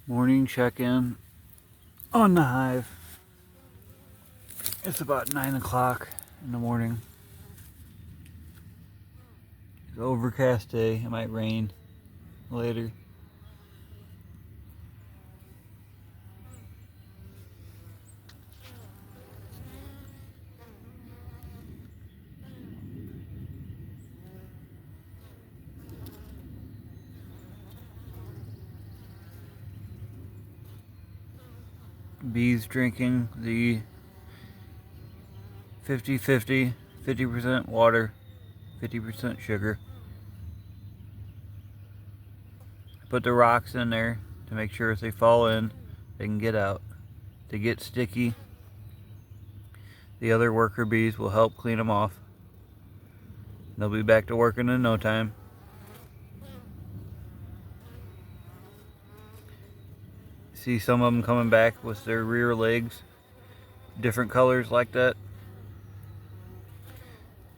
Morning check-in on the hive. It's about 9 o'clock in the morning. It's an overcast day. It might rain later. Bees drinking the 50-50, 50% water, 50% sugar. I put the rocks in there to make sure if they fall in, they can get out. They get sticky. The other worker bees will help clean them off. They'll be back to working in no time. See some of them coming back with their rear legs, different colors like that.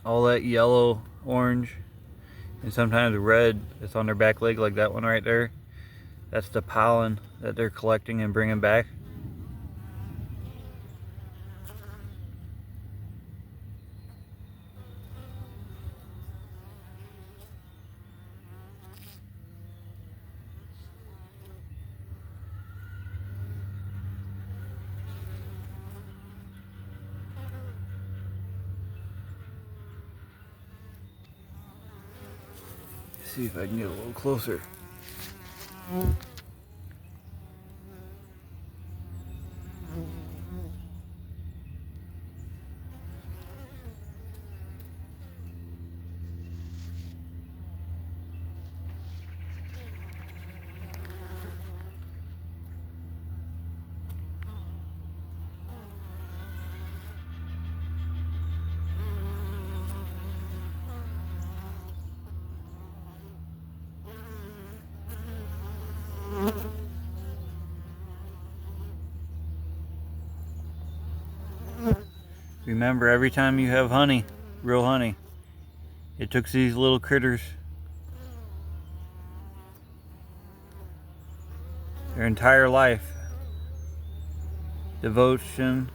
All that yellow, orange, and sometimes red that's on their back leg, like that one right there. That's the pollen that they're collecting and bringing back. See if I can get a little closer. Remember, every time you have honey, real honey, it took these little critters their entire life, devotion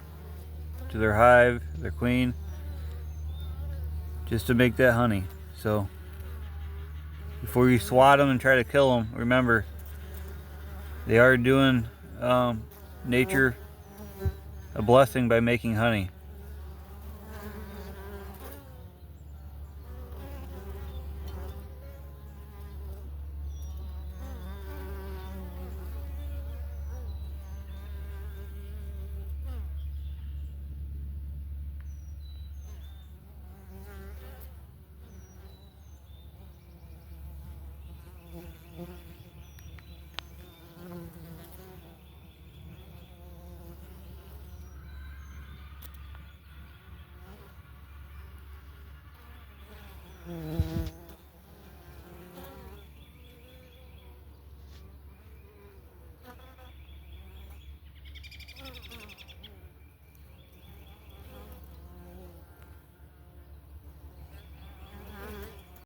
to their hive, their queen, just to make that honey. So before you swat them and try to kill them, remember, they are doing nature a blessing by making honey.